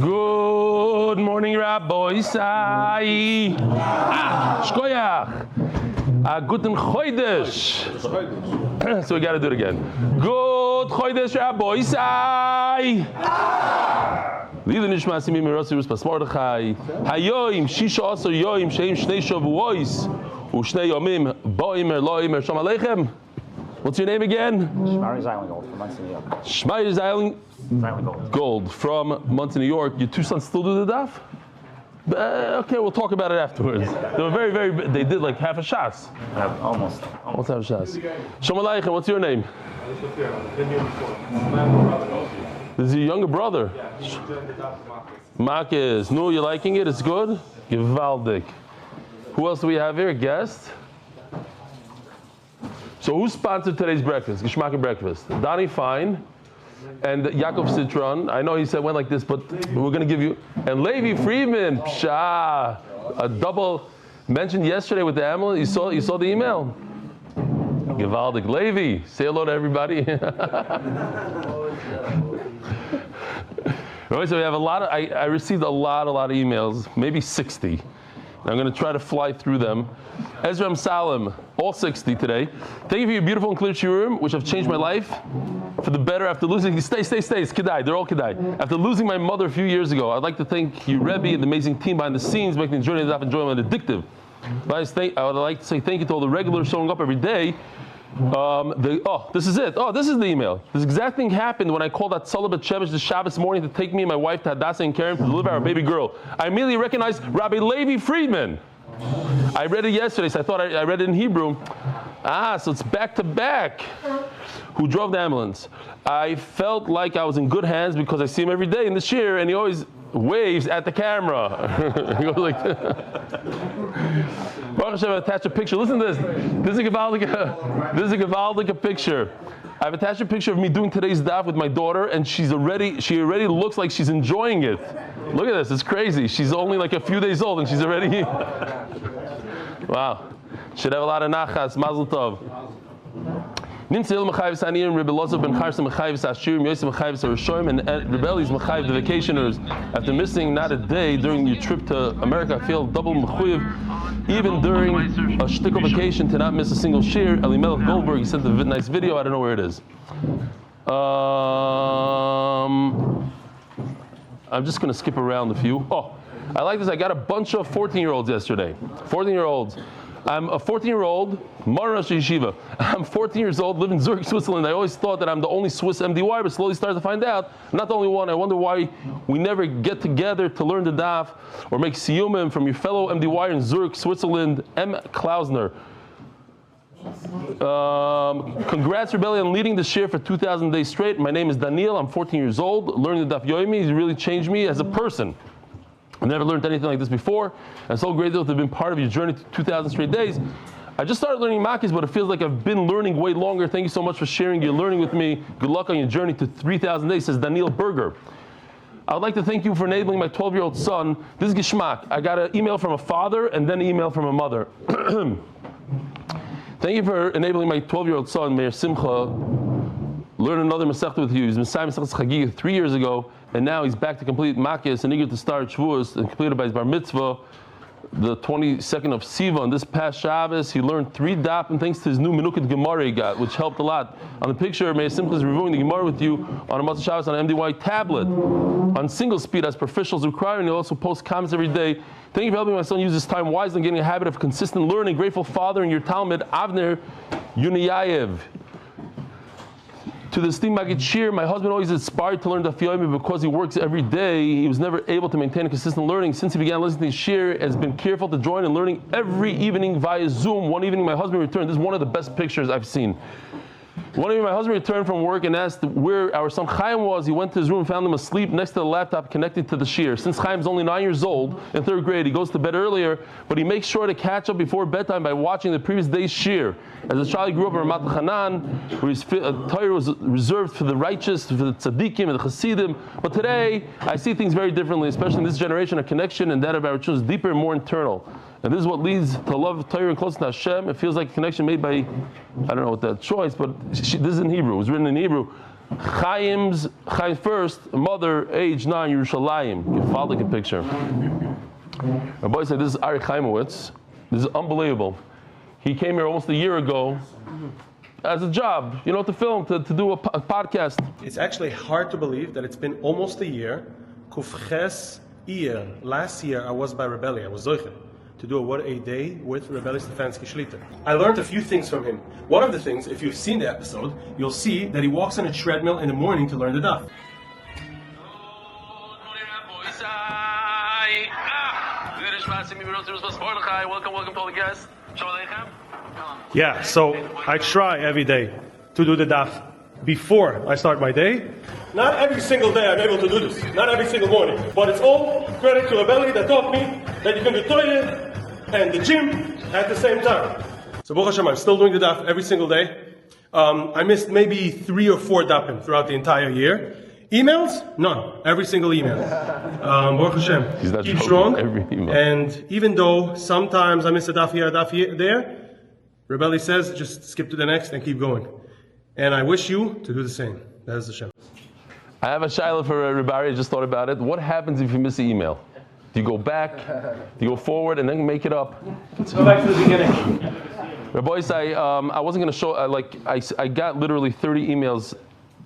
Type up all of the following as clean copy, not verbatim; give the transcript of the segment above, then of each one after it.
Good morning, Rabbi Isai. Shkoyach. Guten Chodesh. So we got to do it again. Good Chodesh, Rabbi Isai. Leah nishma Simmy Schaer Ruspas Mordechai. Hayoim Shisha Asar Yoim Sheim Shnei Shavuos Ushnei Yomim Boimer Loimer Shalom Aleichem. What's your name again? Shmueli Unger from Muncie, New York. Shmueli Gold from Muncie, New York. Your two sons still do the daf? Okay, we'll talk about it afterwards. They were very, they did like half a shas. Almost half a shas. Shalom Aleichem, what's your name? This is your younger brother. Makkos. No, you liking it? It's good? Gewaldig. Who else do we have here? A guest? So who sponsored today's breakfast? Geschmack breakfast. Donnie Fine and Yaakov Citron. I know he said went like this, but we're going to give you. And Levi Friedman. Psha. A double mentioned yesterday with the Amulet. You saw the email? Gewaldig. Levi. Say hello to everybody. Right, so we have a lot of. I received a lot of emails, maybe 60. I'm going to try to fly through them. Ezra Salim, all 60 today. Thank you for your beautiful and clear shiurim, which have changed my life for the better after losing. Stay. It's Kedai. They're all Kedai. After losing my mother a few years ago, I'd like to thank you, Rebbe, and the amazing team behind the scenes, making the journey of enjoyment addictive. I would like to say thank you to all the regulars showing up every day. This is it. This is the email. This exact thing happened when I called that Tzolabet Shemesh the Shabbos morning to take me and my wife to Hadassah and Karen to deliver our baby girl. I immediately recognized Rabbi Levi Friedman. I read it yesterday, so I thought I read it in Hebrew. So it's back to back. Who drove the ambulance? I felt like I was in good hands because I see him every day in the shiur, and he always waves at the camera. He goes like this. Baruch Hashem, I've attached a picture. Listen to this. This is a gewaldige picture. I've attached a picture of me doing today's daf with my daughter, and she already looks like she's enjoying it. Look at this, it's crazy. She's only like a few days old, and she's already. Wow. Should have a lot of nachas. Mazel tov. Nimtzil Mechayiv Saniyim, Rebbe Yosef Ben Charsa Mechayiv Sashirim, Yosef Mechayiv Sarashoim, and Rebelli's Mechayiv the vacationers. After missing not a day during your trip to America, I feel double mechuyev, even during a shtickle vacation, to not miss a single shiur. Elimelech Goldberg, he sent a nice video. I don't know where it is. I'm just going to skip around a few. I like this. I got a bunch of 14-year-olds yesterday. 14-year-olds. I'm a 14-year-old, Marash Yeshiva. I'm 14 years old, live in Zurich, Switzerland. I always thought that I'm the only Swiss MDY, but slowly started to find out, I'm not the only one. I wonder why we never get together to learn the daf or make siyumim from your fellow MDY in Zurich, Switzerland, M. Klausner. Congrats, Rebellion, on leading the shiur for 2,000 days straight. My name is Daniel. I'm 14 years old. Learning the Daf Yomi has really changed me as a person. I've never learned anything like this before. I'm so grateful to have been part of your journey to 2,000 straight days. I just started learning Makkos, but it feels like I've been learning way longer. Thank you so much for sharing your learning with me. Good luck on your journey to 3,000 days, says Daniel Berger. I would like to thank you for enabling my 12-year-old son. This is Geschmack. I got an email from a father and then an email from a mother. Thank you for enabling my 12-year-old son, Meir Simcha, learn another Masechta with you. He's been Simon Schaer 3 years ago, and now he's back to complete Makkos and eager to start Shavuos and completed by his bar mitzvah, the 22nd of Sivan. This past Shabbos, he learned 3 daf, and thanks to his new Menukhet Gemara he got, which helped a lot. On the picture, Meir Simcha is reviewing the Gemara with you on a Matzah Shabbos on an MDY tablet on single speed as professionals require, and he'll also post comments every day. Thank you for helping my son use his time wisely and getting a habit of consistent learning. Grateful father in your Talmud, Avner Yuniayev. To the esteemed Maggid Shir, my husband always inspired to learn Daf Yomi because he works every day. He was never able to maintain a consistent learning. Since he began listening to Shir, has been careful to join and learning every evening via Zoom. One evening, my husband returned. This is one of the best pictures I've seen. One evening, my husband returned from work and asked where our son Chaim was. He went to his room and found him asleep next to the laptop connected to the Shir. Since Chaim's only 9 years old, in 3rd grade, he goes to bed earlier, but he makes sure to catch up before bedtime by watching the previous day's Shir. As a child, he grew up in Ramat Hanan, where his Torah was reserved for the righteous, for the tzaddikim and the chassidim. But today, I see things very differently, especially in this generation. A connection and that of our children is deeper and more internal. And this is what leads to love of Torah and closeness to Hashem. It feels like a connection made by, I don't know what that choice, but this is in Hebrew. It was written in Hebrew. Chaim's first mother, age 9, Yerushalayim. Give Father a picture. My boy said, this is Ari Chaimowitz. This is unbelievable. He came here almost a year ago as a job, to film, to do a podcast. It's actually hard to believe that it's been almost a year. Kufches Iyar. Last year I was by Rebelli. I was Zoiche to do a day with Eli Stefansky Shlita. I learned a few things from him. One of the things, if you've seen the episode, you'll see that he walks on a treadmill in the morning to learn the daf. Welcome to all the guests. Yeah, so I try every day to do the daf before I start my day. Not every single day I'm able to do this, not every single morning. But it's all credit to Rebelli that taught me that you can do toilet and the gym at the same time. So Baruch Hashem, I'm still doing the daf every single day. I missed maybe 3 or 4 dafim throughout the entire year. Emails? None. Every single email. Baruch Hashem. Keep strong. And even though sometimes I miss a daf here, a daf here, there, Rebelli says, just skip to the next and keep going. And I wish you to do the same. That is Hashem. I have a shaila for Rebari. I just thought about it. What happens if you miss an email? Do you go back? Do you go forward and then make it up? Let's go back to the beginning. Rabbi, I wasn't going to show. I got literally 30 emails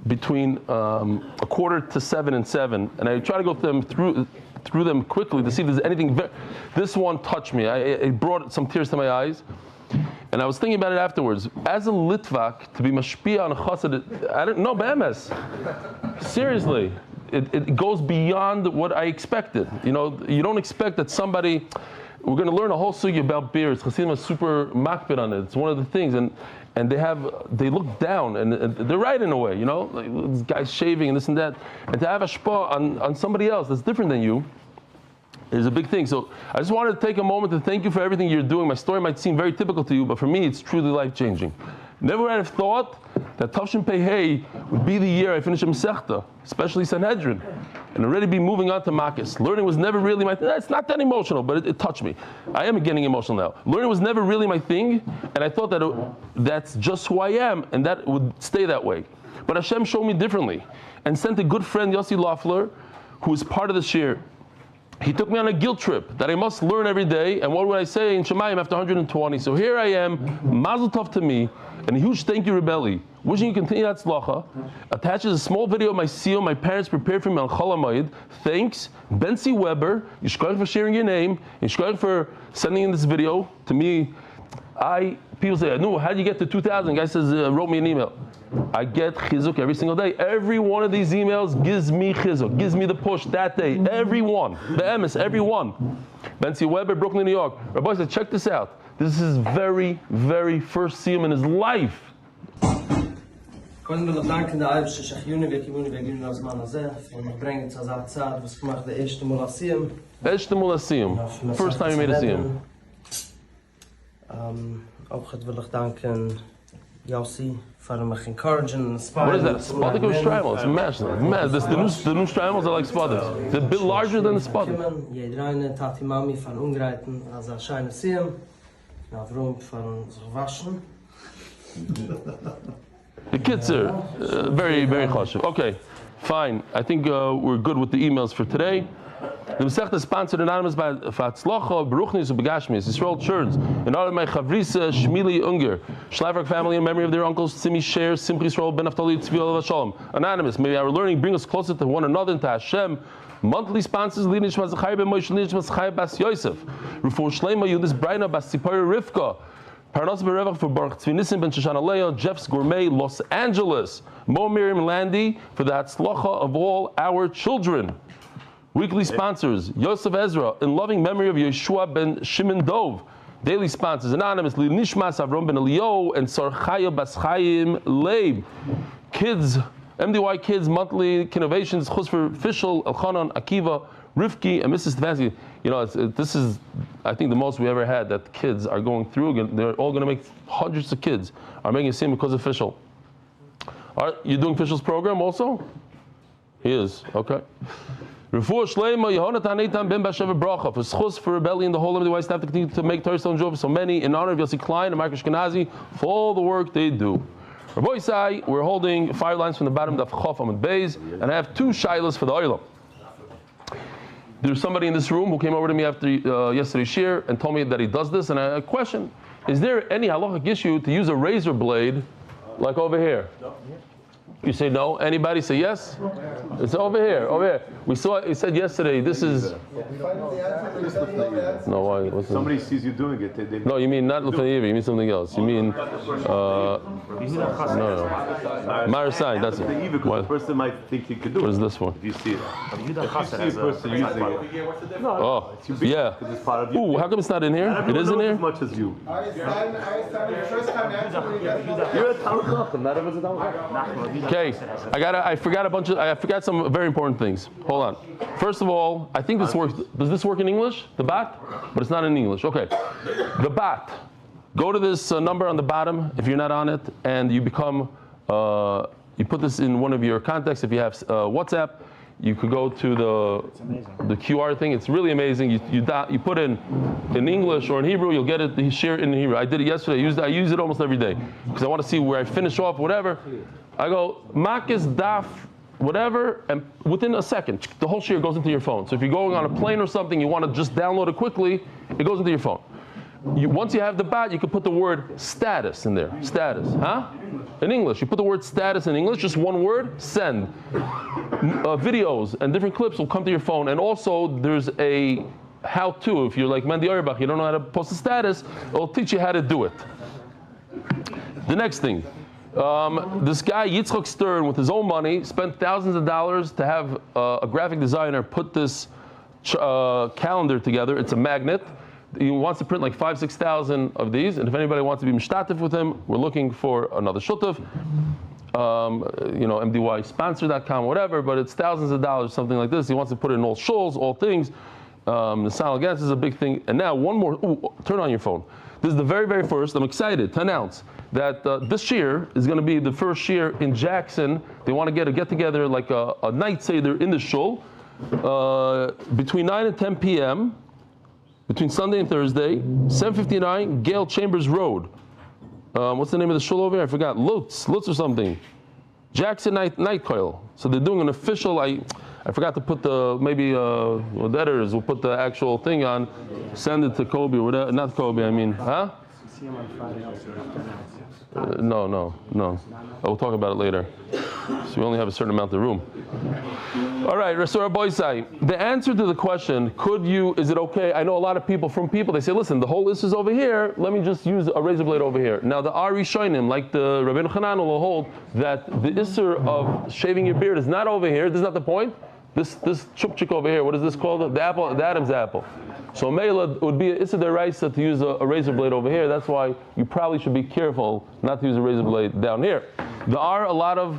between 6:45 and 7, and I try to go through them quickly to see if there's anything. This one touched me. It brought some tears to my eyes. And I was thinking about it afterwards. As a Litvak, to be mashpia on a chassid, I don't know, be'emes. Seriously, it goes beyond what I expected. You don't expect that somebody. We're going to learn a whole sugi about beers. Chassidim is super makbid on it. It's one of the things, and they look down, and they're right in a way. Like this guy's shaving and this and that, and to have a shpa on somebody else that's different than you is a big thing. So I just wanted to take a moment to thank you for everything you're doing. My story might seem very typical to you, but for me, it's truly life-changing. Never would have thought that Tavshin Pei Hey would be the year I finish a Masechta, especially Sanhedrin, and already be moving on to Makkos. Learning was never really my thing. It's not that emotional, but it touched me. I am getting emotional now. Learning was never really my thing, and I thought that that's just who I am, and that would stay that way. But Hashem showed me differently, and sent a good friend, Yossi Loeffler, who is part of the shir. He took me on a guilt trip that I must learn every day, and what would I say in Shemayim after 120? So here I am, mazel tov to me, and a huge thank you, Rebelli. Wishing you continue Hatzlacha. Attaches a small video of my seal my parents prepared for me on Chol HaMoed. Thanks, Benzi Weber. Yishkoich for sharing your name. Yishkoich for sending in this video to me. People say, no, how did you get to 2,000? Guy says, wrote me an email. I get chizuk every single day. Every one of these emails gives me chizuk, gives me the push that day. Every one. The emes, every one. Benzi Weber, Brooklyn, New York. Rabbi said, check this out. This is his very, very first siyum in his life. Können wir danken der Eibische Shachjuni, wir kommen wir gehen aus Manazeh, und bringen es als Zeit, was gemacht der erste Mal siyum. Erste Mal siyum. First time you made a siyum. Auch will ich danken Yossi for mich encouraging and inspiring. What is that? Spodek of Strimel? It's massive. The new Strimels are like Spodek. They're a bit larger than the Spodek. Jeder eine Tati Mami von Ungreiten, als scheine siyum. Now room von sich waschen. The kids are very, very chashuv. Okay, fine. I think we're good with the emails for today. The Masechta is sponsored anonymous by Hatzlacha, bruchnius, Yisroel Cherns, in honor of my chavrisa, Shmueli Unger, Szlafrok Family, in memory of their uncles, Simmy Schaer, Simcha Yisrael, Naftali Tzvi A. Anonymous, may our learning bring us closer to one another and to Hashem. Monthly sponsors: Leah, Szlafrok Yosef, Refuah Shelamah, Yehudit, Brayna, Tzfora, Rivka. Parnasa Birevach for Baruch, Nissim, Shoshana, Leah, Jeff's Gourmet, Los Angeles, Mo Miriam Landy for the Hatzlacha of all our children. Weekly sponsors: Yosef Ezra, in loving memory of Yehosua Ben Shimon Dov. Daily sponsors: anonymously Nishmas Avram Ben Elio and Szkharya Bas Chaim Leib. Kids, MDY Kids monthly innovations: Chus for Fishel, Elchanan, Akiva, Rivki, and Mrs. Stefansky. This is, I think, the most we ever had that kids are going through. They're all going to make hundreds of kids are making a same because of Fishel. Are you doing Fishel's program also? He is, okay. Refuah Shelamah, Yehonatan Eitan Ben Bashev Bracha for schus for rebellion. The whole MDY staff to continue to make Torah and joy for so many. In honor of Yossi Klein and Michael Ashkenazi for all the work they do. Rabbi Isai, we're holding 5 lines from the bottom of Amud Beis, and I have 2 shilas for the oilam. There's somebody in this room who came over to me after yesterday's shir and told me that he does this, and I question: is there any halachic issue to use a razor blade like over here? No. You say no. Anybody say yes? It's over here. Over here. We saw it. He said yesterday. This is. No, why? Somebody sees you doing it. No, you mean not Lefanivi. You mean something else. You mean no. Marasai. That's it. The person might think he could do it. What is this one? If you see it. If you see a person using it. Oh, yeah. Ooh, how come it's not in here? It is in here. As much as you. You're a Talmud. Not everyone's a Talmud. Okay, I forgot some very important things. Hold on. First of all, I think this works. Does this work in English? The bat? But it's not in English. Okay. The bat. Go to this number on the bottom if you're not on it, and you become, you put this in one of your contacts. If you have WhatsApp, you could go to the QR thing. It's really amazing. You put in English or in Hebrew, you'll get it. You share it in Hebrew. I did it yesterday. I use it almost every day because I want to see where I finish off, whatever. I go Makkos, Daf, whatever, and within a second, the whole share goes into your phone. So if you're going on a plane or something, you want to just download it quickly, it goes into your phone. Once you have the bat, you can put the word status in there. Status, huh? In English, you put the word status in English, just one word, send. Videos and different clips will come to your phone, and also there's a how-to. If you're like Birevach, you don't know how to post a status, it'll teach you how to do it. The next thing. This guy, Yisroel Cherns, with his own money, spent thousands of dollars to have a graphic designer put this calendar together. It's a magnet. He wants to print like 5,000-6,000 of these, and if anybody wants to be mishtatif with him, we're looking for another shutuf. MDYsponsor.com, whatever, but it's thousands of dollars, something like this. He wants to put it in all shuls, all things. The silent gas is a big thing. And now one more, turn on your phone. This is the very, very first. I'm excited to announce that this year is going to be the first year in Jackson. They want to get together like a night seder in the shul between 9 and 10 p.m. between Sunday and Thursday, 759 Gale Chambers Road. What's the name of the shul over here? I forgot. Lutz or something. Jackson Night Coil. So they're doing an official. I forgot to put the the editors will put the actual thing on. Send it to Kobe or whatever. Not Kobe. I mean, huh? No. We'll talk about it later. So we only have a certain amount of room. All right, Refuah Shelamah. The answer to the question, is it okay? I know a lot of people, they say, listen, the whole list is over here, let me just use a razor blade over here. Now the Ari Shoinim, like the Rabbeinu Hanan, will hold that the Isser of shaving your beard is not over here. This is not the point. This chupchik over here, what is this called? The apple, the Adam's apple. So Mela would be Isser deraisa to use a razor blade over here. That's why you probably should be careful not to use a razor blade down here. There are a lot of,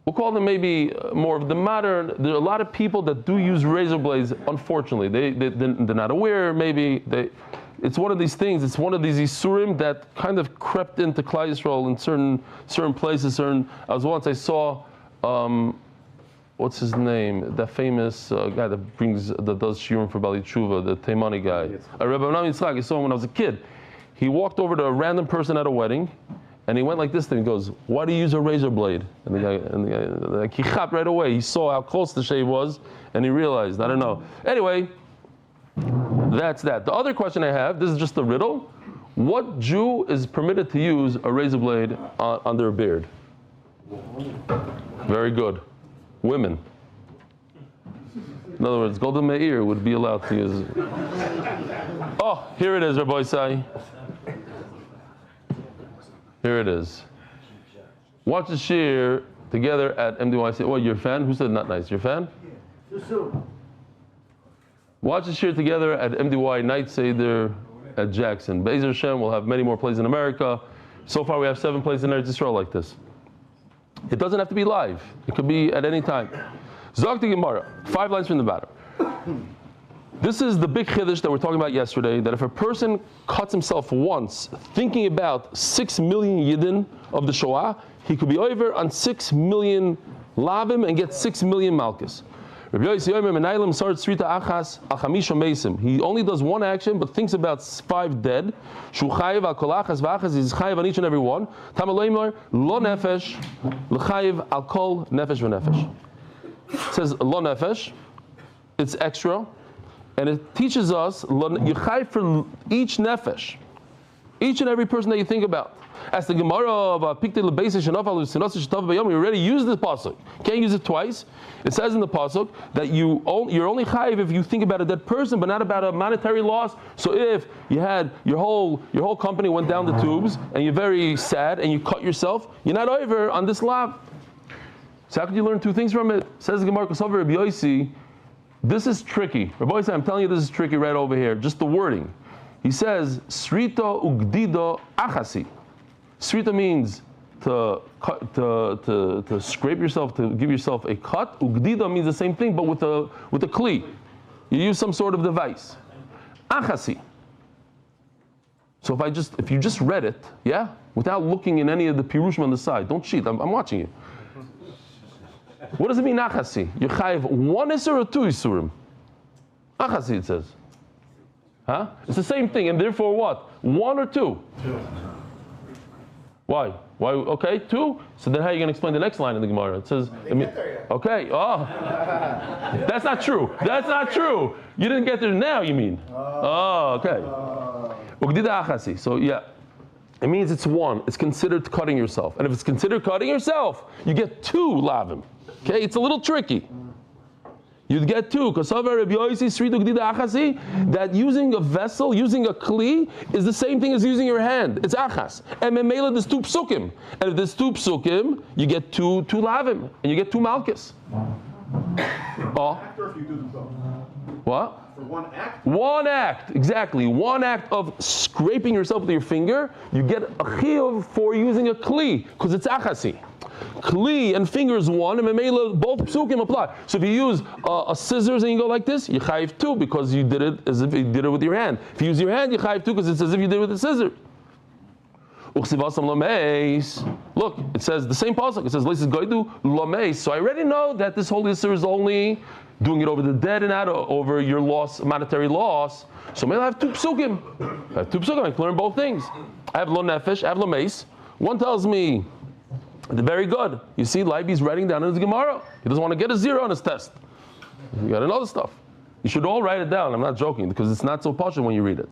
we'll call them maybe more of the modern, there are a lot of people that do use razor blades, unfortunately. They're not aware, maybe. It's one of these things, it's one of these Isurim that kind of crept into Klal Yisrael in certain places. I saw, what's his name? That famous guy that does shiurim for Bali Tshuva, the Taimani guy. Rabbi Yitzchak, I saw him when I was a kid. He walked over to a random person at a wedding, and he went like this, and he goes, "Why do you use a razor blade?" And the guy like, he chapped right away. He saw how close the shave was, and he realized, I don't know. Anyway, that's that. The other question I have, this is just a riddle. What Jew is permitted to use a razor blade on their beard? Very good. Women. In other words, Golden Meir would be allowed to use it. Oh, here it is, Rabbi Isai. Here it is. Watch the shir together at MDY. What, you're a fan? Who said not nice? You're a fan? Watch the shir together at MDY Night Seder at Jackson. Be'ezer Hashem, we'll have many more places in America. So far we have 7 places in Eretz Yisrael like this. It doesn't have to be live. It could be at any time. Zog the Gemara, 5 lines from the bottom. This is the big chiddush that we're talking about yesterday, that if a person cuts himself once thinking about 6 million Yidden of the Shoah, he could be over on 6 million Lavim and get 6 million Malchus. Rabbi Yosef Ezra menaylim sart srita achas al chamisha meisim. He only does one action, but thinks about 5 dead. Shu chayiv al kol achas v'achas. He's chayiv on each and every one. Tamaleimar lo nefesh l'chayiv al kol nefesh v'nefesh. It says lo nefesh. It's extra, and it teaches us you chayiv for each nefesh, each and every person that you think about. As the Gemara of Piktei Lebeisish and Afal Sinosish Tav Bayom, we already used the pasuk. Can't use it twice. It says in the pasuk that you're only chayiv if you think about a dead person, but not about a monetary loss. So if you had your whole company went down the tubes and you're very sad and you cut yourself, you're not over on this lav. So how could you learn 2 things from it? Says the Gemara Kosover Rabbi Yossi. This is tricky. Rabbi Yossi, I'm telling you, this is tricky right over here. Just the wording. He says srita ugdido achasi. Srita means to scrape yourself, to give yourself a cut. Ugdida means the same thing, but with a kli. You use some sort of device. Achasi. So if you just read it, yeah, without looking in any of the pirushim on the side, don't cheat. I'm watching you. What does it mean, achasi? You chayiv 1 isur or 2 isurim? Achasi, it says. Huh? It's the same thing, and therefore what? 1 or 2? 2. Why? Okay, 2. So then how are you going to explain the next line in the Gemara? It says, okay, that's not true. That's not true. You didn't get there now, you mean? Okay. So yeah, it means it's 1. It's considered cutting yourself. And if it's considered cutting yourself, you get 2 lavim. Okay, it's a little tricky. You'd get 2, because that using a vessel, using a kli, is the same thing as using your hand. It's achas. And memela, there's 2 psukim. And if there's 2 psukim, you get 2 lavim, and you get 2 malchus. After if you do them both. What? For 1 act? 1 act, exactly. 1 act of scraping yourself with your finger, you get a chiyuv for using a kli, because it's achasi. Kli and fingers 1, and memela, both psukim apply. So if you use a scissors and you go like this, you chayiv 2 because you did it as if you did it with your hand. If you use your hand, you chayiv 2 because it's as if you did it with the scissors. Look, it says the same pasuk. It says so I already know that this holy issur is only doing it over the dead and not over your monetary loss. So maybe I have 2 psukim. I can learn both things. I have lo nefesh, I have lo meis. One tells me very good. You see, Leiby's writing down in his Gemara. He doesn't want to get a 0 on his test. You got to know the stuff. You should all write it down. I'm not joking because it's not so posh when you read it.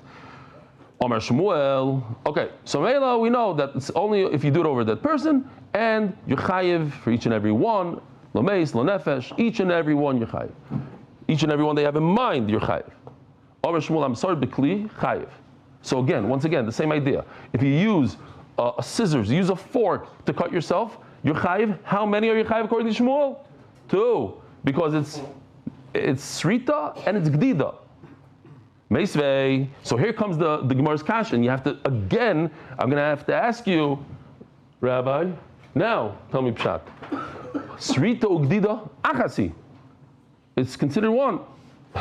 Omar Shmuel. Okay, so Mela, we know that it's only if you do it over a dead person, and you chayiv for each and every one. Lo meis, lo nefesh. Each and every one you chayiv. Each and every one they have in mind you're chayiv. Omar Shmuel, I'm sorry, bekli chayiv. So again, once again, the same idea. If you use a scissors, you use a fork to cut yourself, you're chayiv. How many are you chayiv according to Shmuel? 2, because it's srita and it's gdida. Meisvei. So here comes the Gemara's kash, and you have to again. I'm going to have to ask you, Rabbi. Now tell me pshat. Srita ugdida achasi. It's considered 1.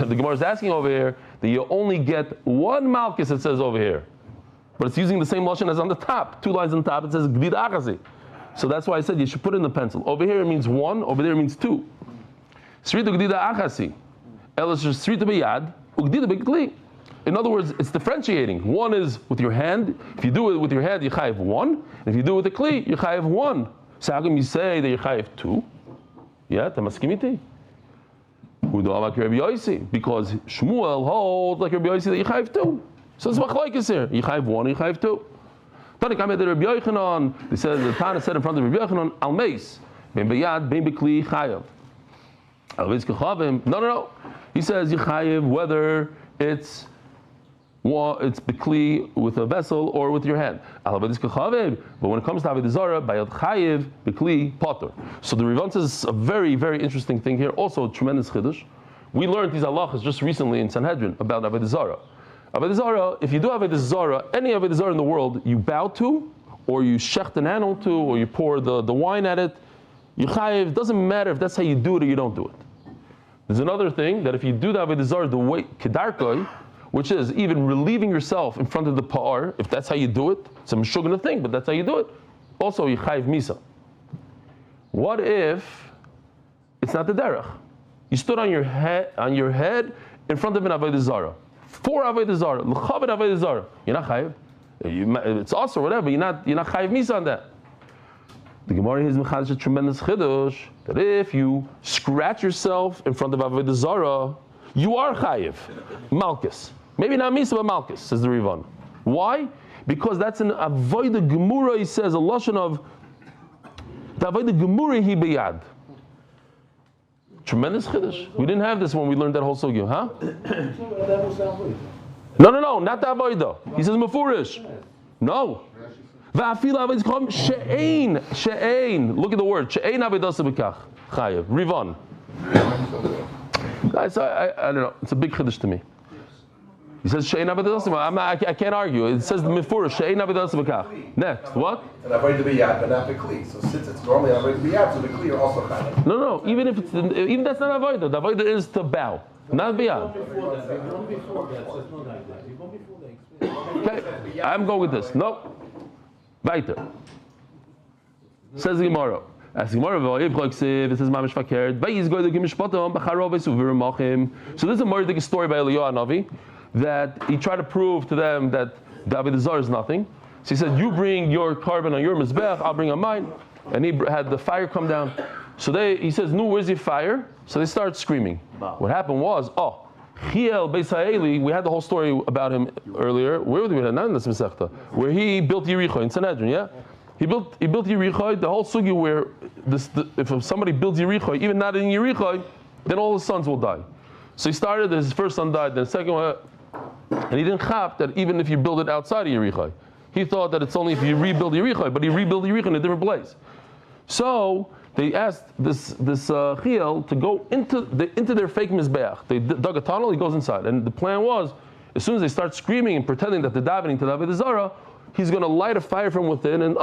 The Gemara is asking over here that you only get 1 malchus. It says over here. But it's using the same lashon as on the top. 2 lines on top, it says gdida achasi. So that's why I said you should put it in the pencil. Over here it means 1, over there it means 2. Srita gdida achasi. Elas srita biyad, ugdida b'kli. In other words, it's differentiating. 1 is with your hand. If you do it with your hand, you chayiv 1. And if you do it with a kli, you chayiv 1. So how come you say that you chayiv 2? Yeah, tamaskimiti. Because Shmuel holds like Rabbi Yossi that you chayiv 2. So it's machlokes here. You chayiv 1, you chayiv 2. They said the Tana said in front of Rabbi Yochanan, al meis, ben beyad, ben bekli chayiv. No. He says you chayiv whether it's bekli with a vessel or with your hand. But when it comes to avodah zarah, bayad chayiv bekli potter. So the Rivan says a very, very interesting thing here. Also, a tremendous chiddush. We learned these halachas just recently in Sanhedrin about avodah zarah. Avodah zarah, if you do avodah zarah, any avodah zarah in the world, you bow to, or you shecht an animal to, or you pour the wine at it, you chayiv. Doesn't matter if that's how you do it or you don't do it. There's another thing that if you do the avodah zarah the way kedarkoi, which is even relieving yourself in front of the pa'ar, if that's how you do it, it's a meshugana thing, but that's how you do it. Also, you chayiv misa. What if it's not the derech? You stood on your head in front of an avodah zara. 4 avodah zara. L'chaved avodah zara. You're not chayiv. It's also whatever. You're not chayiv misa on that. The Gemara has mechadish a tremendous chiddush that if you scratch yourself in front of avodah zara, you are chayiv. Malkus. Maybe not misa, but malkus, says the Rivan. Why? Because that's an avodah gemura. He says a lashon of the avodah gemura hi beyad. Tremendous chiddush. We didn't have this when we learned that whole sugya, huh? No, not the avodah. He says mefurish. No. Va'afil avodah chom she'ein. Look at the word she'ein avodah sebekach chayev. Rivan. I don't know. It's a big chiddush to me. He says she'ein avodah sebekach. I can't argue. It says the mefurish she'ein avodah sebekach. Next, what? And avodah to be yad, but not the kli. So since it's normally avodah to be yad, so the kli are also chayev. No. Even that's not avodah. The avodah is to bow, not beyond. Okay, I'm going with this. No. Weiter. Says the Gemara. As the Gemara, it says mamish fakert. So this is a murderous story by Eliyahu Navi that he tried to prove to them that the avodah zara is nothing. So he said, "You bring your carbon on your mizbech, I'll bring on mine." And he had the fire come down. So he says, "No, where's your fire?" So they start screaming. Wow. What happened was, Chiel Beis Ha'eli, we had the whole story about him earlier. Where were we? Not in this Masechta. Where he built Yericho in Sanhedrin, yeah? He built Yericho, the whole sugi where if somebody builds Yericho, even not in Yericho, then all his sons will die. So he started, his first son died, then the second one, and he didn't chap that even if you build it outside of Yericho. He thought that it's only if you rebuild Yericho, but he rebuilt Yericho in a different place. So they asked this Chiel to go into their fake mizbeach. They dug a tunnel. He goes inside, and the plan was, as soon as they start screaming and pretending that they're davening to the avodah zara, he's going to light a fire from within, and the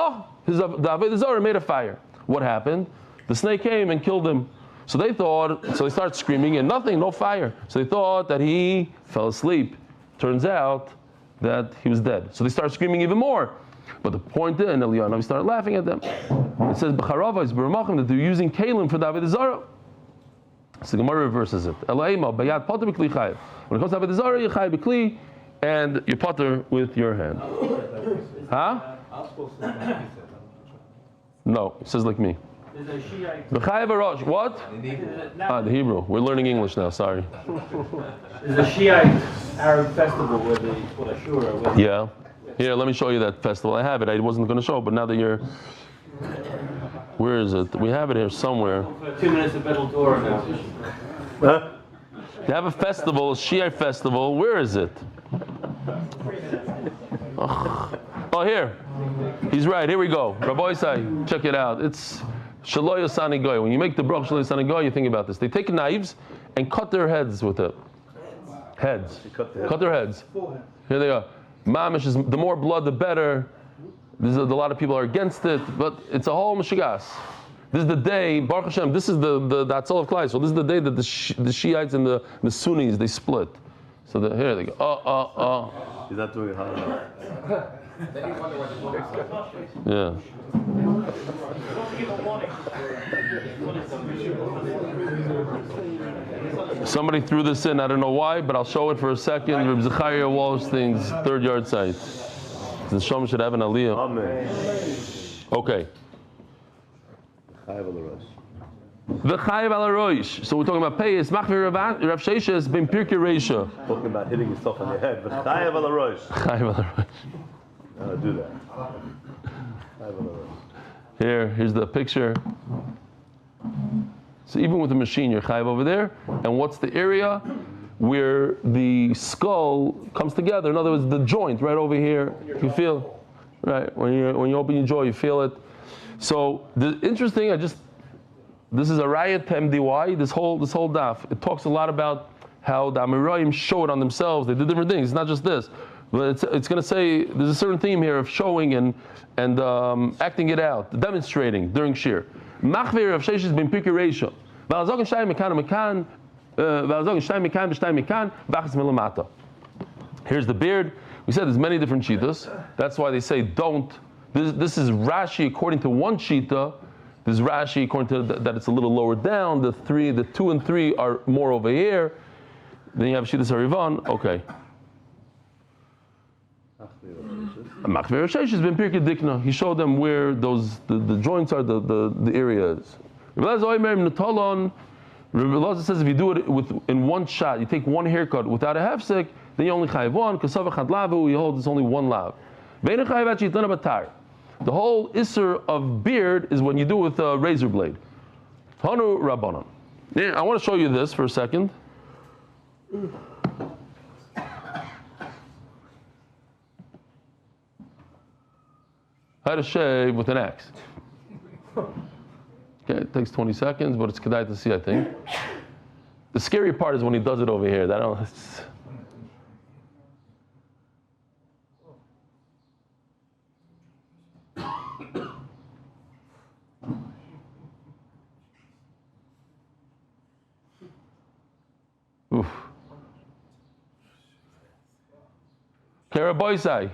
avodah zara made a fire. What happened? The snake came and killed him. So they started screaming, and nothing, no fire. So they thought that he fell asleep. Turns out that he was dead. So they started screaming even more. But the point is, and Eliyahu started laughing at them. It says, B'charava is Birevach, that they're using kalim for the avodah zara. So the Gemara reverses it. Elaima, bayad potter b'kli chayiv. When it comes to avodah zara, you chayiv b'kli, and you potter with your hand. Huh? No, it says like me. B'chayiv arosh. What? The Hebrew. We're learning English now, sorry. There's a Shiite Arab festival where they put Ashura. Yeah. Here, let me show you that festival. I have it. I wasn't going to show, but now that you're... Where is it? We have it here somewhere. 2 minutes of Bedel Torah now. Huh? They have a festival, a Shiite festival. Where is it? Oh, here. He's right. Here we go. Rabbi Isai, check it out. It's Shaloy Osani Goy. When you make the Baruch Shaloy Osani Goy, you think about this. They take knives and cut their heads with it. Heads. Cut their heads. Here they are. Mamish is the more blood, the better. A lot of people are against it, but it's a whole mashigas. This is the day, Baruch Hashem. This is the Hatzlacha of Klai. So this is the day that the Shiites and the Sunnis they split. So here they go. He's not doing it hard enough. Yeah. Somebody threw this in, I don't know why, but I'll show it for a second. Reb Zechariah Wallerstein's 3rd yard site. The Shom should have an aliyah. Amen. Okay. Chayev al rosh. The Chayev al rosh. So we're talking about payas. Machvir Rav Sheshes ben Pirkei Reisha. Talking about hitting yourself on your head, but chayev al rosh. Chayev al rosh. Do that. Chayev al rosh. Here's the picture. So even with the machine, you're chayev over there. And what's the area where the skull comes together? In other words, the joint right over here. You feel, right? When you open your jaw, you feel it. So the interesting, this is a riot to MDY. This whole daf. It talks a lot about how the Amirayim show it on themselves. They did different things. It's not just this, but it's going to say there's a certain theme here of showing and acting it out, demonstrating during shir. Machvir of Sheshes ben Pirkei Reisha. V'alzog shtay mekan mekan. Here's the beard. We said there's many different shitas. That's why they say don't. This is Rashi according to one shita There's Rashi, according to that it's a little lower down. The 2 and 3 are more over here. Then you have Shidduch Harivan. Okay. Machmir Sheish has been Pirkei Dikna. He showed them where the joints are, the areas. Rabbi Elazar says if you do it in one shot, you take one haircut without a hefsek, then you only chayiv one. Kasava chad lavu, you hold it's only one lav. The whole isser of beard is when you do it with a razor blade. Hanu Rabbanan. I want to show you this for a second. How to shave with an axe. Okay, it takes 20 seconds, but it's kedai to see, I think. The scary part is when he does it over here. Oof. Kara Boisai.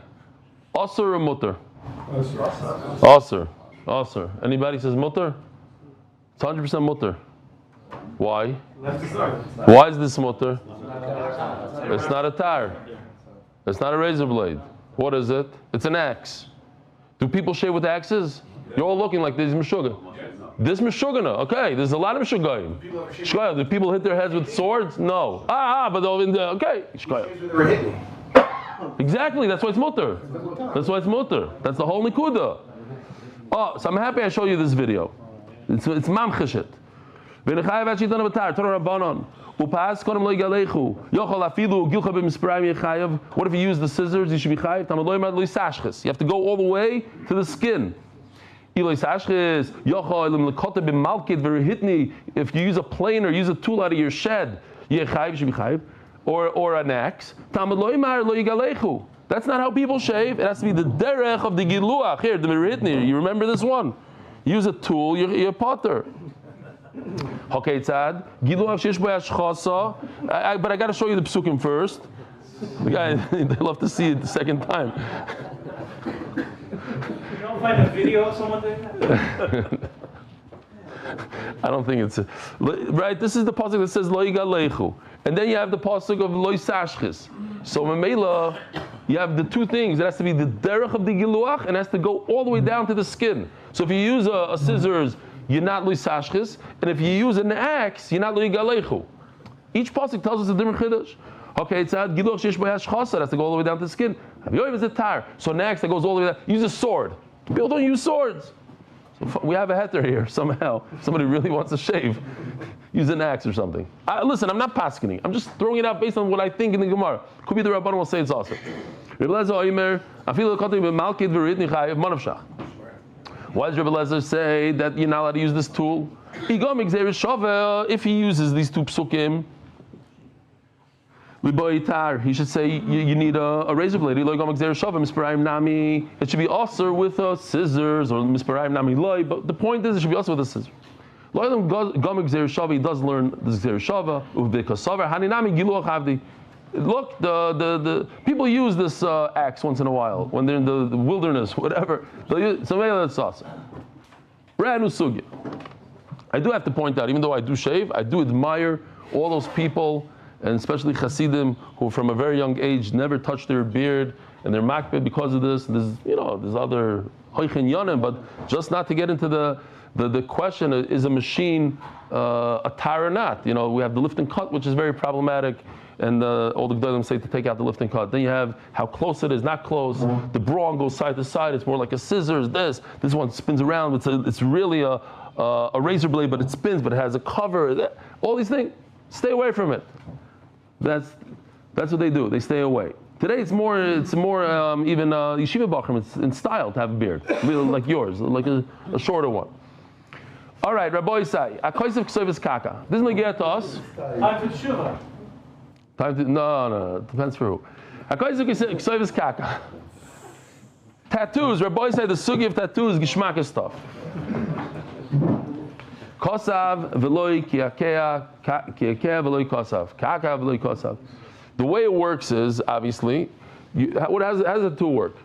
Osir or mutter? Osir. Anybody says mutter? It's 100% mutter. Why? Why is this mutter? It's not a tar. It's not a razor blade. What is it? It's an axe. Do people shave with axes? You're all looking like this Meshuggah. This Meshuggah, okay, there's a lot of Meshuggahim. Shkoyah, do people hit their heads with swords? No. But okay. Shkoyah. Exactly, that's why it's mutter. That's the whole nikuda. Oh, so I'm happy I show you this video. It's mamcheshit. What if you use the scissors? You should be chayiv. You have to go all the way to the skin. If you use a plane or use a tool out of your shed, you should be chayiv. Or an axe. That's not how people shave. It has to be the derech of the giluach. Here, the mirhitni. You remember this one? Use a tool, you're potter. Okay, tzad. Giluach shesh bo hashchasa. But I got to show you the psukim first. They love to see it the second time. You don't find a video of someone doing that? I don't think it's right. This is the pasuk that says lo yigalechu, and then you have the pasuk of lo yisashchis. So Mamela, you have the two things. It has to be the derech of the giluach, and it has to go all the way down to the skin. So if you use a scissors, you're not lo yisashchis, and if you use an axe, you're not lo yigalechu. Each pasuk tells us a different chiddush. Okay, it's giluach shesh bo hashchasa. It has to go all the way down to the skin. Haviyoyim is a tar. So next, that goes all the way down. Use a sword. People don't use swords. We have a heter here somehow. Somebody really wants to shave. Use an axe or something. Listen, I'm not paskening. I'm just throwing it out based on what I think in the Gemara. Could be the Rabbanan will say it's awesome. Why does Rabbi Lezer say that you're not allowed to use this tool? If he uses these two psukim, he should say you need a razor blade. It should be also with scissors or misparayim nami loy. But the point is, it should be also with a scissor. He does learn the gzer shava Look, the people use this axe once in a while when they're in the wilderness, whatever. Somebody that's awesome. Brand new sugya. I do have to point out, even though I do shave, I do admire all those people, and especially Hasidim, who from a very young age never touched their beard, and they're makbid because of this. There's other hoichin yonim, but just not to get into the question, is a machine a tar or not? We have the lift and cut, which is very problematic, and all the Gedolim say to take out the lift and cut. Then you have how close it is, not close. The brawn goes side to side. It's more like a scissors. This one spins around. It's really a razor blade, but it spins, but it has a cover. All these things, stay away from it. That's what they do. They stay away. Today it's more even yeshiva bachrim. It's in style to have a beard, like yours, like a shorter one. All right, Rabbi Isai, akoysev k'sovis kaka. This is going to get to us. Time for tshuva. No, depends for who. Akoysev k'sovis kaka. Tattoos. Rabbi Isai, the sugi of tattoos, gishmak stuff. Kosav v'loi kiakea v'loi kosav. Kaka v'loi kosav. The way it works is, obviously, how does the tool work?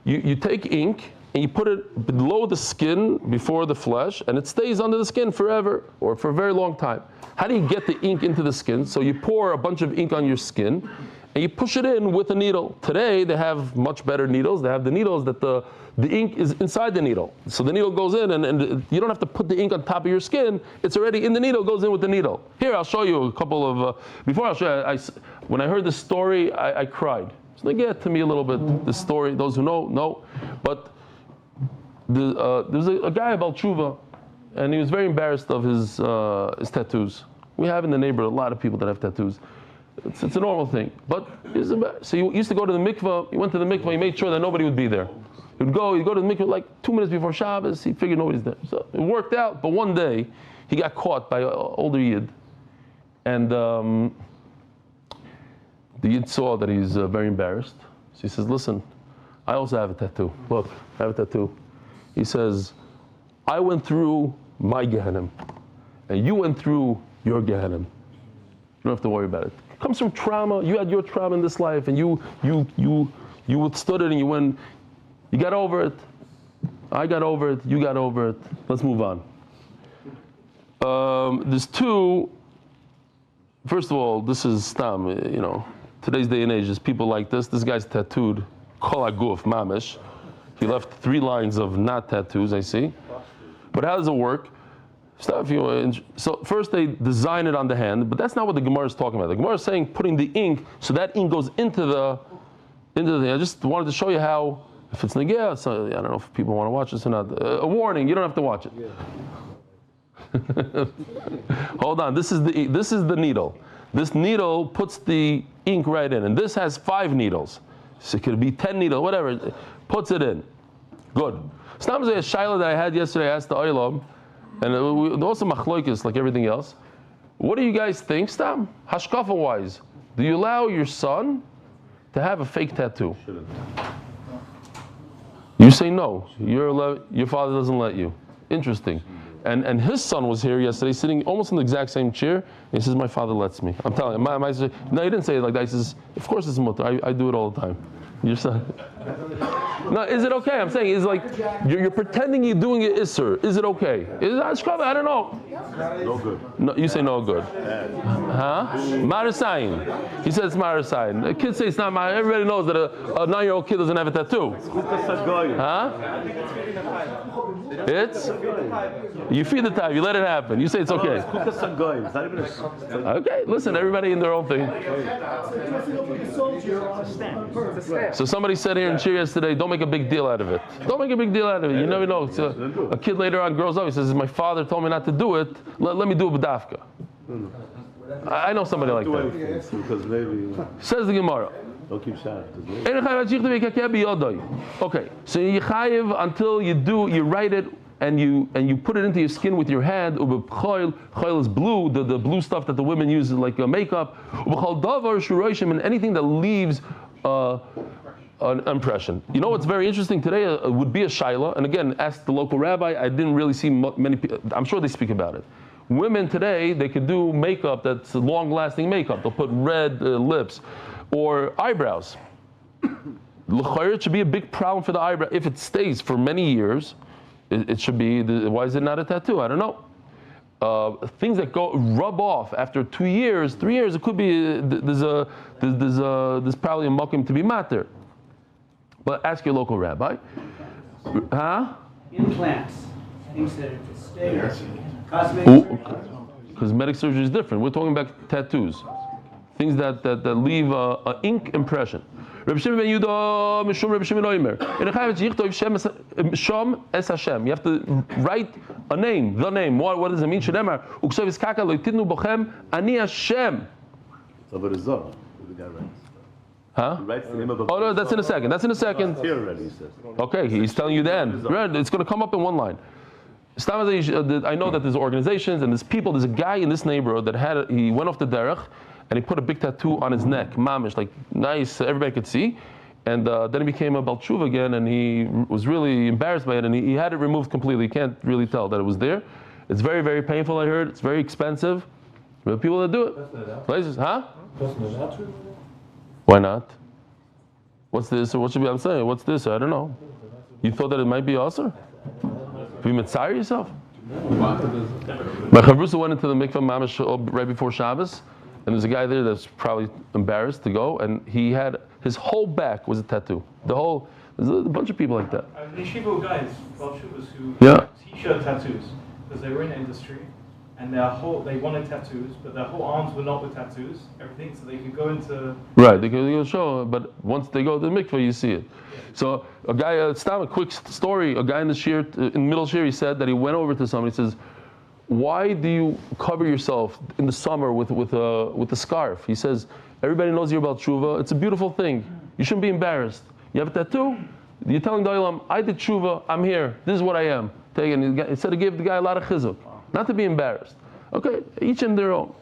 You take ink, and you put it below the skin before the flesh, and it stays under the skin forever or for a very long time. How do you get the ink into the skin? So you pour a bunch of ink on your skin, and you push it in with a needle. Today they have much better needles. They have the needles that the ink is inside the needle. So the needle goes in, and you don't have to put the ink on top of your skin. It's already in the needle, goes in with the needle. Here, I'll show you a couple of, before I'll show you, when I heard this story, I cried. So they get to me a little bit, the story. Those who know. But there's a guy about tshuva, and he was very embarrassed of his tattoos. We have in the neighborhood a lot of people that have tattoos. It's a normal thing. But so he used to go to the mikveh. He went to the mikveh. He made sure that nobody would be there. He'd go to the mikveh like 2 minutes before Shabbos. He figured nobody's there. So it worked out. But one day, he got caught by an older yid. And the yid saw that he's very embarrassed. So he says, listen, I also have a tattoo. Look, I have a tattoo. He says, I went through my Gehenim, and you went through your Gehenim. You don't have to worry about it. It comes from trauma. You had your trauma in this life, and you withstood it, and you got over it. I got over it. You got over it. Let's move on. There's two. First of all, this is Stam. Today's day and age, there's people like this. This guy's tattooed, Kol Aguf Mamish. He left 3 lines of not tattoos, I see. But how does it work? So first they design it on the hand, but that's not what the Gemara is talking about. The Gemara is saying putting the ink, so that ink goes into the thing. I just wanted to show you how, if it's negea, I don't know if people want to watch this or not. A warning, you don't have to watch it. Yeah. Hold on, this is the needle. This needle puts the ink right in, and this has 5 needles. So it could be 10 needles, whatever. Puts it in. Good. It's not a shaila that I had yesterday. I asked the Olam, and also machloikis like everything else. What do you guys think, Stam? Hashkafa wise, do you allow your son to have a fake tattoo? Shouldn't. You say no. Your father doesn't let you. Interesting. And his son was here yesterday, sitting almost in the exact same chair. He says, "My father lets me." I'm telling him. No, he didn't say it like that. He says, "Of course it's mutter. I do it all the time." Your son. No, is it okay? I'm saying, it's like you're pretending you're doing it, Isser. Is it okay? Is it Ashkava? I don't know. No good. No, you say no good. Huh? Marasayin. He says it's Marasayin. The kids say it's not Marasayin. Everybody knows that a 9-year-old kid doesn't have a tattoo. Huh? It's? You feed the time. You let it happen. You say it's okay. Okay, listen, everybody in their own thing. So somebody said here in Shir yesterday, don't make a big deal out of it. Don't make a big deal out of it. You never know. A kid later on grows up, he says, my father told me not to do it, let me do it with dafka. I know somebody like that. Says the Gemara. Don't keep shouting. Okay, so you chayiv until you write it and you put it into your skin with your hand. Choil is blue, the blue stuff that the women use like makeup. And anything that leaves an impression. You know what's very interesting today would be a shaila, and again, ask the local rabbi. I didn't really see many people. I'm sure they speak about it. Women today, they could do makeup that's long-lasting makeup. They'll put red lips or eyebrows. It should be a big problem for the eyebrow. If it stays for many years, it should be. Why is it not a tattoo? I don't know. Things that rub off after 2 years, 3 years, it could be there's probably a makom to be matter. But ask your local rabbi. Huh? Implants. Things that are to stay. Cosmetic surgery is different. We're talking about tattoos. Things that leave an ink impression. Reb Shimon ben Yehuda, Mishum Reb Shimon Omer. Shom es Hashem. You have to write a name, the name. What does it mean? Shemar. Uksav iskaka lo yitidnu bochem ani Hashem. So what is that? The guy writes. Huh? He writes the name of a. Oh no, that's in a second. That's in a second. It's here already, he says. Okay, he's telling you the end. Right, it's going to come up in one line. I know that there's organizations and there's people. There's a guy in this neighborhood that he went off the derech and he put a big tattoo on his neck, mamish, like nice, everybody could see. And then he became a Baal Tshuva again, and he was really embarrassed by it, and he had it removed completely. You can't really tell that it was there. It's very, very painful, I heard. It's very expensive. There are people that do it. Places, huh? Why not? What's this? Or what should be? I'm saying, what's this? I don't know. You thought that it might be also? Be mitzayir yourself? My chavrisa went into the mikvah mamash right before Shabbos, and there's a guy there that's probably embarrassed to go, and he had his whole back was a tattoo. There's a bunch of people like that. The yeshiva guys, Rav Shuvas, who t-shirt tattoos, because they were in the industry, and they wanted tattoos, but their whole arms were not with tattoos, everything, so they could go into... Right, they could show, but once they go to the mikvah, you see it. So a guy, it's not a quick story, a guy in the middle shir, he said that he went over to somebody, he says, why do you cover yourself in the summer with a scarf? He says, everybody knows you're about tshuva, it's a beautiful thing, you shouldn't be embarrassed. You have a tattoo? You're telling the Olam, I did tshuva, I'm here, this is what I am. He said he gave the guy a lot of chizuk, not to be embarrassed. Okay, each in their own.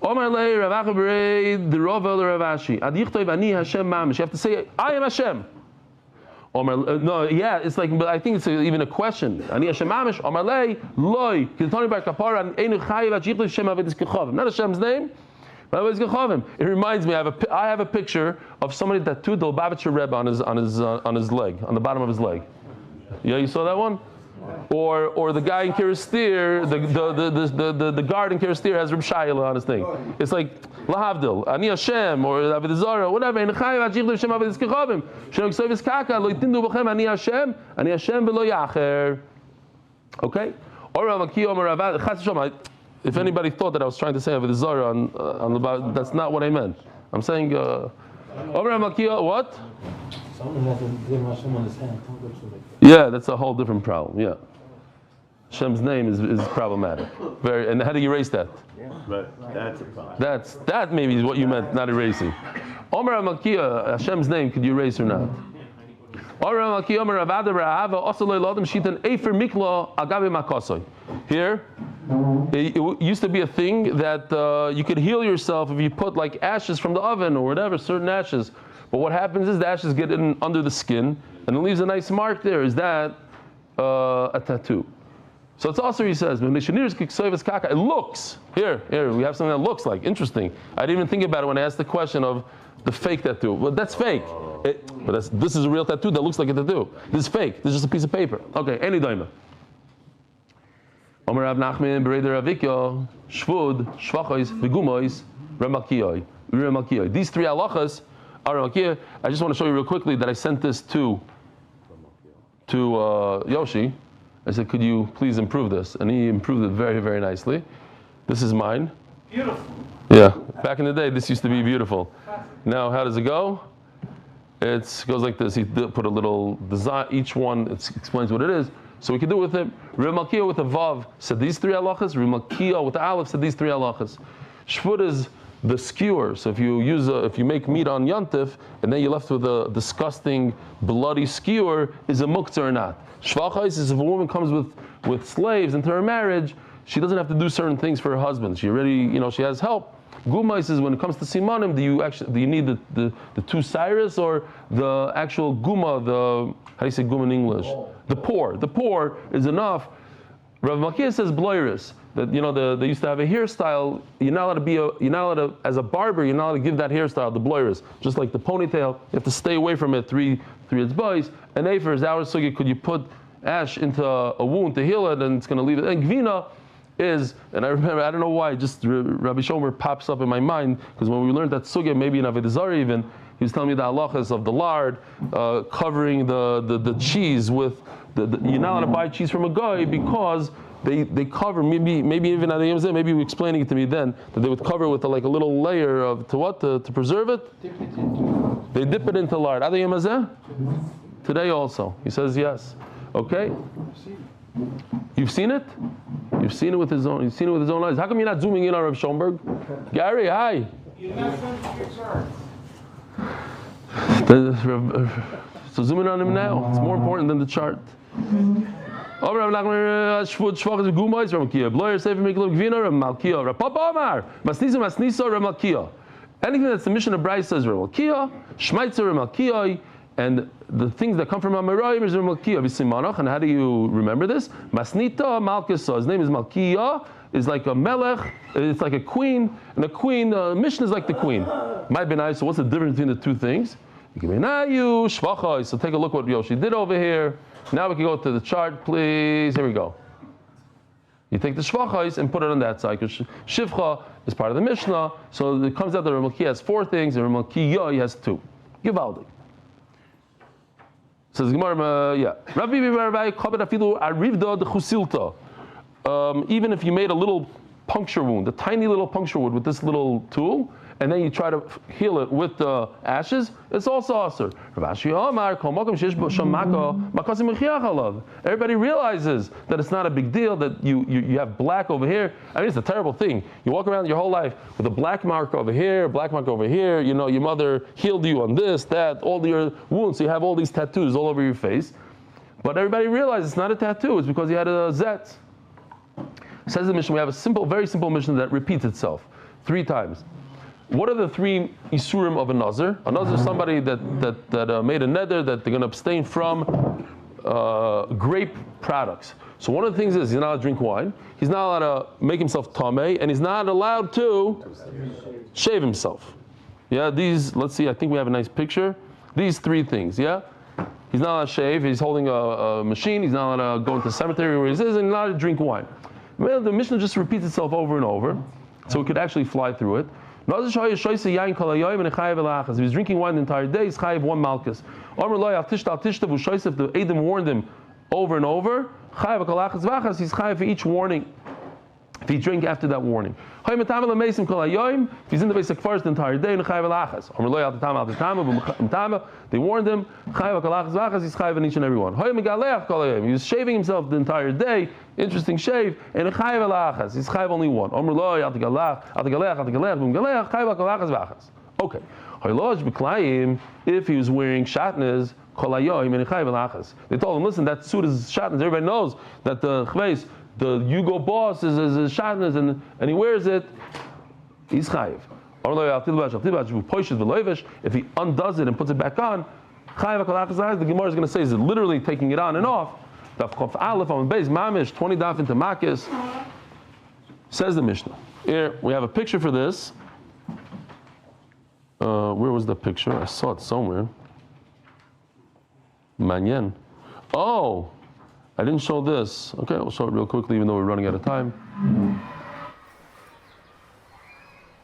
Omar lei Rav Achaberei the Rav El Rav Ashi. Ad yichtov ani Hashem mamish. You have to say, I am Hashem. Omar, no, yeah, it's like, but I think it's even a question. Ani Hashem mamish. Omar lei loy. Kitoni bar kapara einu chayiv ad yichtov Hashem avedis kechavim. Not Hashem's name. It reminds me, I have a picture of somebody that tattooed the Lubavitcher Rebbe on his leg, on the bottom of his leg. Yeah, you saw that one? Or the guy in Kiristir, the guard in Kiristir has Reb Shaila on his thing. It's like Lahavdil, Ani Hashem, or Avodah Zarah, whatever. Ani Hashem v'lo yacher. Okay? If anybody thought that I was trying to say Avodah Zarah on that's not what I meant. I'm saying what? Someone hasn't given Hashem on his hand. Yeah, that's a whole different problem. Yeah, Hashem's name is problematic. And how do you erase that? Yeah. But that's a problem. That maybe is what you meant, not erasing. Omer Malkiah, Hashem's name, could you erase or not? Here, it used to be a thing that you could heal yourself if you put like ashes from the oven or whatever, certain ashes. But what happens is the ashes get in under the skin and it leaves a nice mark there. Is that a tattoo? So it's also, he says, it looks, here, we have something that looks like, interesting. I didn't even think about it when I asked the question of the fake tattoo. Well, that's fake. This is a real tattoo that looks like a tattoo. This is fake. This is just a piece of paper. Okay, any daima. Omer Rav Nachman, Bereder Ravikyo, Shvud, Shvachois, Vigumois, Remalkioi. These three halachas are Remalkioi. I just want to show you real quickly that I sent this to Yoshi. I said, could you please improve this? And he improved it very, very nicely. This is mine. Beautiful. Yeah, back in the day, this used to be beautiful. Now, how does it go? It goes like this. He put a little design, each one explains what it is. So we can do it with it. Reb Malkiah with a Vav said these three halachas. Reb Malkiah with the Aleph said these three halachas. Shvud is the skewer. So if you make meat on Yontif and then you're left with a disgusting bloody skewer, is a muktzah or not? Shvachais is if a woman comes with slaves into her marriage, she doesn't have to do certain things for her husband. She already, she has help. Gumais is when it comes to simanim, do you need the two cyrus or the actual guma, how do you say guma in English? The pour. The pour is enough. Rav Malkiah says bloiris, that they used to have a hairstyle. You're not allowed to, as a barber, you're not allowed to give that hairstyle, the bloiris. Just like the ponytail, you have to stay away from it, three boys. And for is our sugi, could you put ash into a wound to heal it, and it's going to leave it. And gvina is, and I remember, I don't know why, just Rabbi Shomer pops up in my mind, because when we learned that sugya, maybe in Avodah Zarah even, he was telling me the halachas of the lard, covering the cheese with, you're not allowed to buy cheese from a guy because they cover, maybe even at the Yom Zeh, maybe you were explaining it to me then, that they would cover with a little layer of, to preserve it? They dip it into lard. At the Yom Zeh? Today also. He says yes. Okay? You've seen it? You've seen it with his own eyes. How come you're not zooming in on Rav Schoenberg? Gary, hi. You're not sending your charts. So zoom in on him now. It's more important than the chart. Anything that's the mission of Bryce says Remalkiah, Shmaitzer Remalkiah, and the things that come from Amarayim is Remalkiah V'simanach. And how do you remember this? Masnita Malkasa. His name is Malkiah. Is like a melech. It's like a queen, and a queen. Mishnah is like the queen. Might be nice. So what's the difference between the two things? So take a look what Yoshi did over here. Now we can go to the chart, please. Here we go. You take the shvachos and put it on that side, because shivcha is part of the Mishnah, so it comes out that Remalki has 4 things, and Remalki Yoi has 2. Givaldi. Says Gemara, even if you made a little puncture wound, a tiny little puncture wound with this little tool, and then you try to heal it with the ashes, it's also asur. Everybody realizes that it's not a big deal, that you have black over here. I mean, it's a terrible thing. You walk around your whole life with a black mark over here, black mark over here. You know, your mother healed you on this, that, all your wounds. So you have all these tattoos all over your face. But everybody realizes it's not a tattoo. It's because you had a zet. Says the Mishnah, we have a simple, very simple Mishnah that repeats itself 3 times. What are the 3 isurim of a nazir? A nazir is somebody that made a neder that they're going to abstain from grape products. So one of the things is he's not allowed to drink wine, he's not allowed to make himself tameh, and he's not allowed to shave himself. Yeah, these, let's see, I think we have a nice picture. These 3 things, yeah? He's not allowed to shave, he's holding a machine, he's not allowed to go into the cemetery where he is, and he's not allowed to drink wine. Well, the Mishnah just repeats itself over and over, so we could actually fly through it. If he's drinking wine the entire day, he's chayiv 1 malchus. If the Edom warned him over and over, he's chayiv for each warning. If he drank after that warning. If he's in the base of kfars the entire day, they warned him, he's chayiv in each and every one. He was shaving himself the entire day, interesting shave, and he's chayiv only one. Okay. If he was wearing shatnez, they told him, listen, that suit is shatnez. Everybody knows that the chveis, the Yugo boss is shatnez, and he wears it, he's chayiv. If he undoes it and puts it back on, the Gemara is going to say, is it literally taking it on and off? Daf Aleph, Amud Beis, Mamish, 20 daf into Makkos. Says the Mishnah. Here, we have a picture for this. Where was the picture? I saw it somewhere. Manyen. Oh! I didn't show this. Okay, we'll show it real quickly, even though we're running out of time.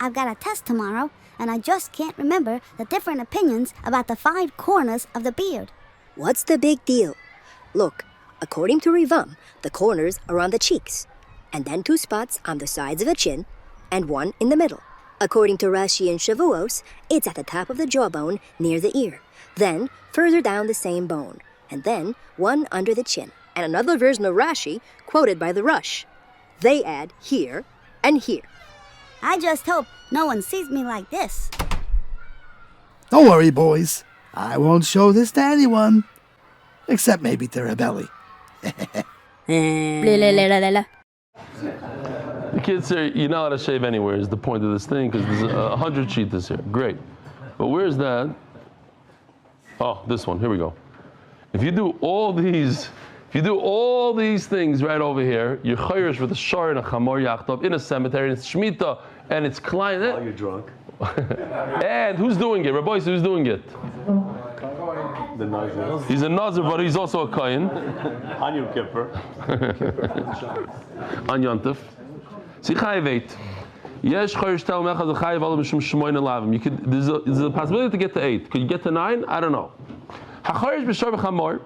I've got a test tomorrow, and I just can't remember the different opinions about the 5 corners of the beard. What's the big deal? Look, according to Rivam, the corners are on the cheeks, and then 2 spots on the sides of the chin, and 1 in the middle. According to Rashi and Shavuos, it's at the top of the jawbone near the ear, then further down the same bone, and then 1 under the chin. And another version of Rashi, quoted by the Rush. They add here and here. I just hope no one sees me like this. Don't worry, boys. I won't show this to anyone. Except maybe to Rebelli. The kids say, you're not allowed to shave anywhere is the point of this thing, because there's 100 cheetahs here. Great. But where's that? Oh, this one. Here we go. If you do all these things right over here, you're chayrish with a shar and a chamor yachtov in a cemetery, and it's shmita, and it's client. Oh, you're drunk. And who's doing it? Rabbi, who's doing it? The Nazir. He's a Nazir, but he's also a Kayin. On Yom Kippur. On Yontif. See, chayiv 8. Yesh chayrish tel mechaz a chayiv ala b'shum shmoyin elavim. There's a possibility to get to 8. Could you get to 9? I don't know. Ha-chayrish b'shar v'chamor.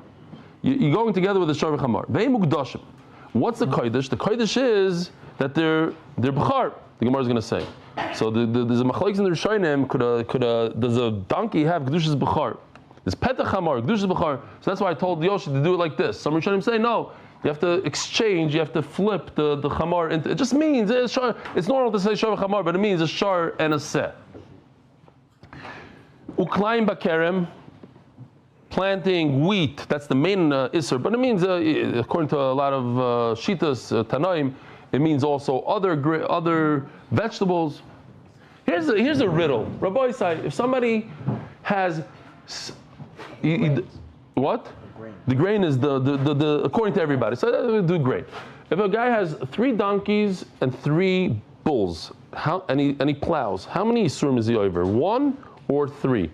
You're going together with the shar v'chamor. Ve'im ukdashim. What's the kodesh? The kodesh is that they're b'char. The Gemara is going to say. So there's a machlokes in the Rishonim. Does a donkey have kedushas b'char? There's petach hamar, kedushas b'char. So that's why I told Yoshi to do it like this. Some Rishonim say no. You have to exchange. You have to flip the chamar into. It just means it's normal to say shar v'chamar, but it means a shar and a seh. Uklayim bakerem. Planting wheat, that's the main isser, but it means, according to a lot of shitas, tanaim, it means also other vegetables. Here's a riddle. Rabbi Isai, if somebody has, what? The grain is the according to everybody, so that would do grain. If a guy has 3 donkeys and 3 bulls, and he plows, how many isurim is he over? 1 or 3?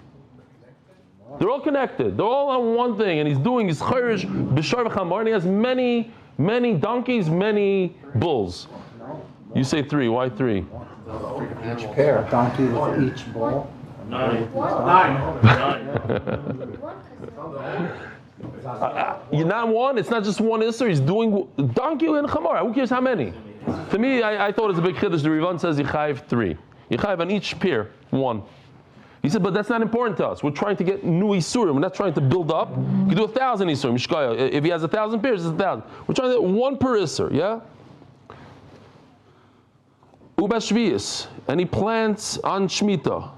They're all connected. They're all on one thing, and he's doing his chayrish b'shar v'chamar, and he has many donkeys, many bulls. You say 3. Why 3? Each pair. Donkey with each bull. 9. You're not one. It's not just one Isser. He's doing donkey and chamar. Who cares how many? To me, I thought it's a big chiddush. The Rivan says Yechayiv 3. Yechayiv on each pair 1. He said, but that's not important to us. We're trying to get new Isurim. We're not trying to build up. You can do 1,000 Isurim. If he has 1,000 pairs, it's 1,000. We're trying to get 1 per Isur, yeah? Ubashvius, and he plants on Shemitah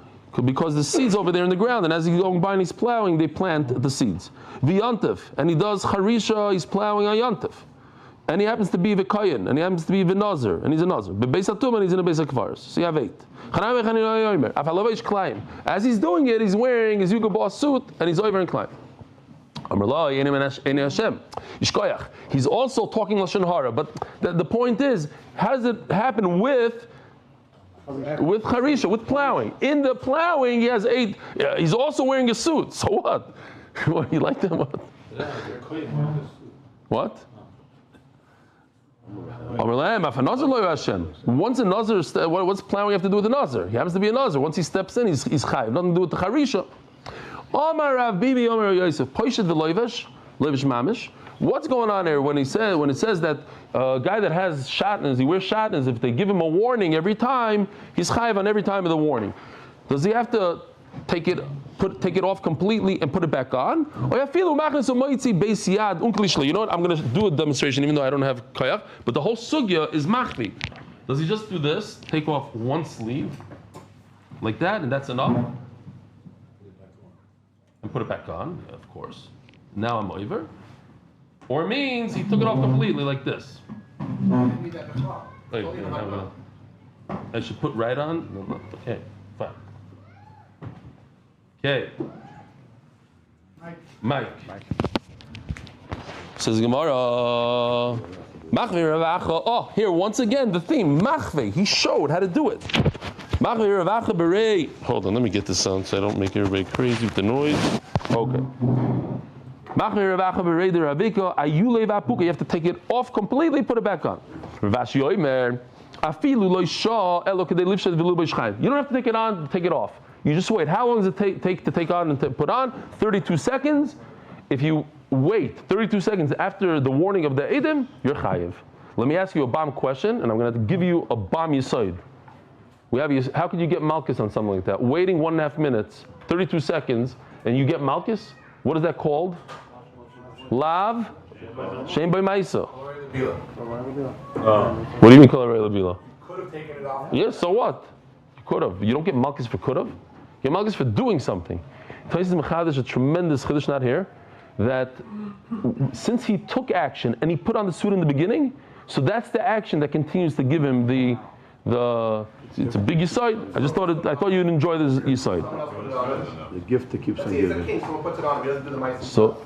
because the seeds over there in the ground, and as he's going by and he's plowing, they plant the seeds. V'yantiv, and he does charisha, he's plowing on yantiv, and he happens to be v'kayin, and he happens to be v'nazir, and he's a nazir. B'beis hatum, and he's in a beis hakvaros. So you have 8. As he's doing it, he's wearing his Yugabah suit, and he's over in climb. He's also talking Lashon Hara, but the point is, how does it happen with charisha, with plowing? In the plowing, he has 8. He's also wearing a suit. So what? What, you like them? What? Once a nazir, what's plowing have to do with the nazir? He happens to be a nazir. Once he steps in, he's chayiv. Nothing to do with the charisha. Omar Rav Bibi, Omar Yosef, Poishet v'loivesh, loivesh mamish. What's going on there when it says that a guy that has shatnez, he wears shatnez, if they give him a warning every time, he's chayiv on every time of the warning. Does he have to take it off completely and put it back on? You know what? I'm going to do a demonstration even though I don't have kayach, but the whole sugya is machvi. Does he just do this, take off one sleeve, like that, and that's enough? And put it back on, of course. Now I'm over. Or it means he took it off completely like this. I should put right on? No. Okay, fine. Okay. Mike. Says Gemara. Oh, here once again the theme. Machve. He showed how to do it. Hold on, let me get this on so I don't make everybody crazy with the noise. Okay. You have to take it off completely, put it back on. You don't have to take it on, take it off. You just wait. How long does it take to take on and to put on? 32 seconds. If you wait 32 seconds after the warning of the Edom, you're chayiv. Let me ask you a bomb question, and I'm going to give you a bomb yisoid. How could you get Malkus on something like that? Waiting 1.5 minutes, 32 seconds, and you get Malkus? What is that called? Lav Shem by Maisa. What do you mean kol harei labila? Could have taken it off. Yes, so what? You could have. You don't get Malkus for could have. You get Malkus for doing something. Taisis Mechadish, a tremendous chiddush not here, that since he took action and he put on the suit in the beginning, so that's the action that continues to give him the it's a big yisoid. I thought you'd enjoy this yisoid. The gift that keeps on giving. So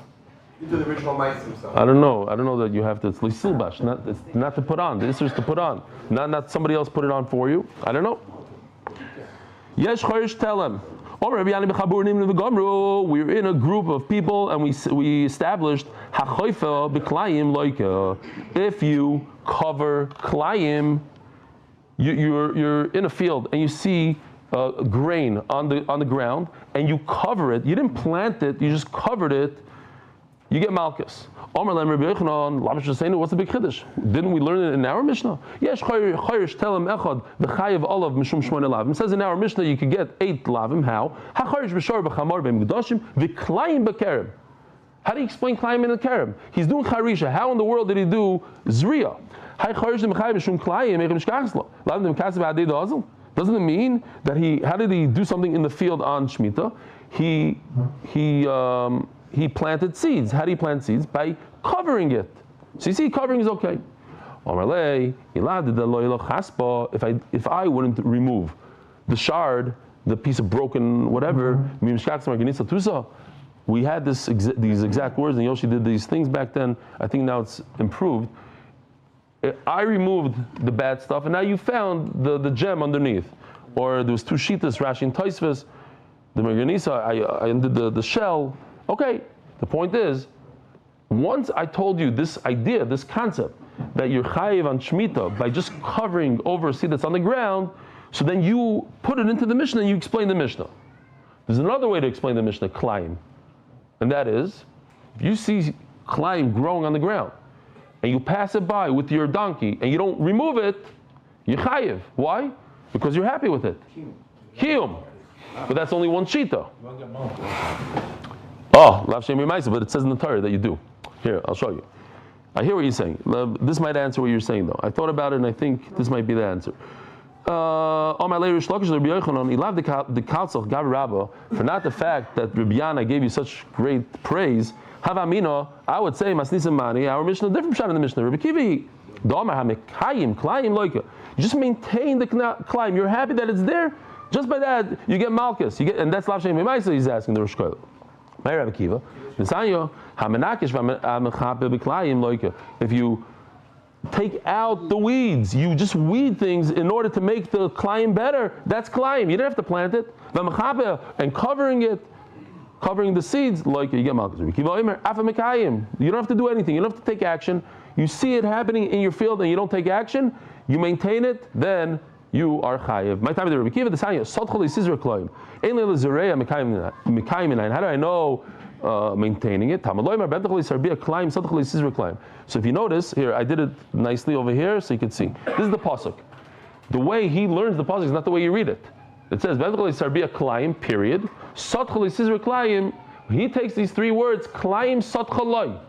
you do the original mice himself. I don't know that you have to. It's lisilbash, not to put on. The issue is to put on, not somebody else put it on for you. I don't know. Yesh chayrish telem. We're in a group of people and we established if you cover klayim, you're in a field and you see grain on the ground and you cover it. You didn't plant it, you just covered it. You get Malkus. What's the big chiddush? Didn't we learn it in our Mishnah? Yes, chayrish telem echad v'chayev olav mishum shmona lavim. It says in our Mishnah you could get 8 lavim. How? Hachayrish b'shar b'chamar b'migdashim v'klayim b'kerem. How do you explain klayim in the kerem? He's doing charisha. How in the world did he do zriya? Doesn't it mean that how did he do something in the field on Shemitah? He planted seeds. How do you plant seeds? By covering it. So you see, covering is okay. If I wouldn't remove the shard, the piece of broken whatever, we had these exact words, and Yoshi did these things back then. I think now it's improved. I removed the bad stuff, and now you found the gem underneath. Or there was 2 shitas, Rashi and Tosfos. the Merganisa, I undid the shell. Okay, the point is, once I told you this idea, this concept, that you're chayiv on Shemitah by just covering over a seed that's on the ground, so then you put it into the Mishnah and you explain the Mishnah. There's another way to explain the Mishnah, Klaim. And that is, if you see Klaim growing on the ground, and you pass it by with your donkey, and you don't remove it, you're chayiv. Why? Because you're happy with it. Kiyum. But that's only one shita. Oh, lav shem yemaisa, but it says in the Torah that you do. Here, I'll show you. I hear what you're saying. This might answer what you're saying, though. I thought about it, and I think this might be the answer. For not the fact that Rabbi Yana gave you such great praise, Havamino, I would say Masnisim Mani, our Mishnah, different shot in the Mishnah. Rabbi Kivi, you just maintain the climb. You're happy that it's there. Just by that, you get Malchus. And that's Lav Shem Yemaisa he's asking the Rosh Koil. My Rabbi Kiva, if you take out the weeds, you just weed things in order to make the climb better, that's climb. You don't have to plant it. And covering it, covering the seeds, like you get Malchus. You don't have to do anything. You don't have to take action. You see it happening in your field and you don't take action, you maintain it, then you are chayiv. My time is Rabbi Kiva, the Sanya, Sotcholi Sizra Kloim. How do I know maintaining it? So if you notice, here, I did it nicely over here so you can see. This is the pasuk. The way he learns the pasuk is not the way you read it. It says, period. He takes these three words, Klaim Sotchaloi.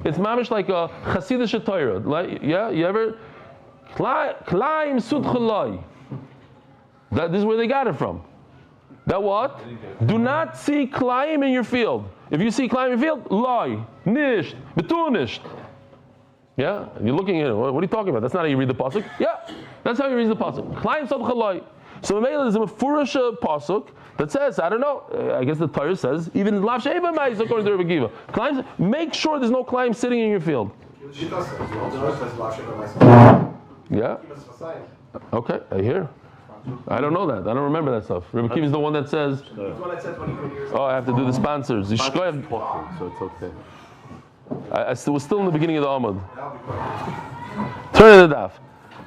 It's mamish like a Hasidic Torah. Like, yeah, you ever? Klaim Sotchaloi. This is where they got it from. That what? Do not see Klaim in your field. If you see Klaim in your field, lie, nisht, betunisht. Yeah, and you're looking at it. What are you talking about? That's not how you read the pasuk. Yeah, that's how you read the pasuk. Klaim Sotchaloi. So there's a Mefurish pasuk that says, I don't know, I guess the Torah says, even in Lav Sheva Mais, according to Rabbi Kiva, climbs, make sure there's no climb sitting in your field. Yeah? Okay, I hear. I don't know that. I don't remember that stuff. Rabbi Kiva is the one that says, oh, I have to do the sponsors. So it's okay. I was still in the beginning of the Amud. Turn to the Daf.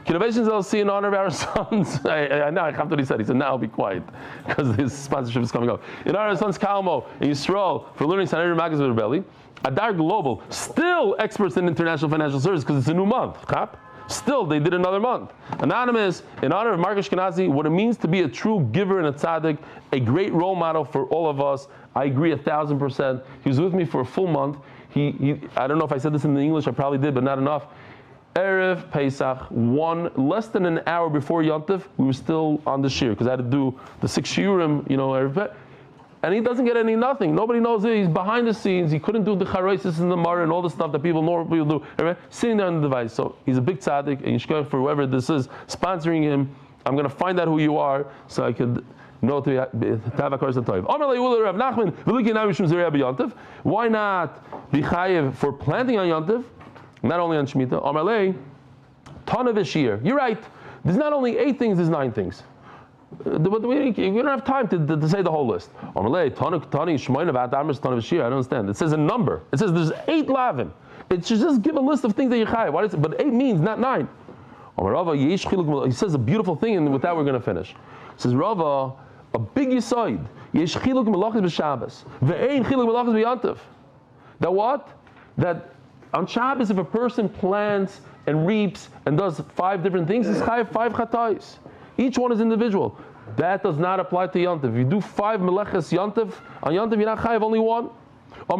Innovations LLC in honor of our sons. I know, I have to what he said. He said, now I'll be quiet because his sponsorship is coming up. In honor of our sons Kalmo and Yisroel for learning Sanhedrin Makkos with Rebelli. Adar Global, still experts in international financial service because it's a new month. Still, they did another month. Anonymous, in honor of Mark Ashkenazi, what it means to be a true giver and a tzaddik, a great role model for all of us. I agree 1,000%. He was with me for a full month. He I don't know if I said this in the English, I probably did, but not enough. Erev Pesach, less than an hour before Yontif, we were still on the shir because I had to do the 6 shiurim, Erev. And he doesn't get nothing. Nobody knows it. He's behind the scenes. He couldn't do the chavrisa in the mar and all the stuff that normal people do. Sitting there on the device. So he's a big tzaddik, and Yishkoch for whoever this is sponsoring him. I'm going to find out who you are so I could know to have a course of Tov. Why not be chayiv for planting on Yontif? Not only on Shemitah, Amalei, ton of Ishir. You're right. There's not only 8 things, there's 9 things. But we don't have time to say the whole list. Amalei, ton of Shmoyna, V'adamas, ton of Ishir. I don't understand. It says a number. It says there's 8 lavin. It should just give a list of things that you chayiv. Why is it? But 8 means not 9. He says a beautiful thing, and with that we're going to finish. It says Rava, a big yisoid. Yesh chiluk melachos b'Shabbos. Ve'ein chiluk melachos b'Yontif. That what? That on Shabbos, if a person plants and reaps and does 5 different things, he's chayav 5 chatais. Each one is individual. That does not apply to Yontif. If you do 5 meleches Yontif, on Yontif you're not chayav only 1. Oh,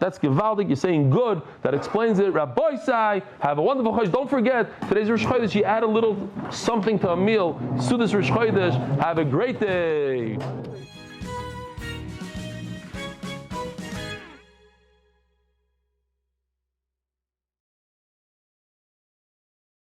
that's gewaldig. You're saying good. That explains it. Rabbi Sai, have a wonderful chodesh. Don't forget, today's Rosh Chodesh. You add a little something to a meal. Sudas Rosh Chodesh. Have a great day.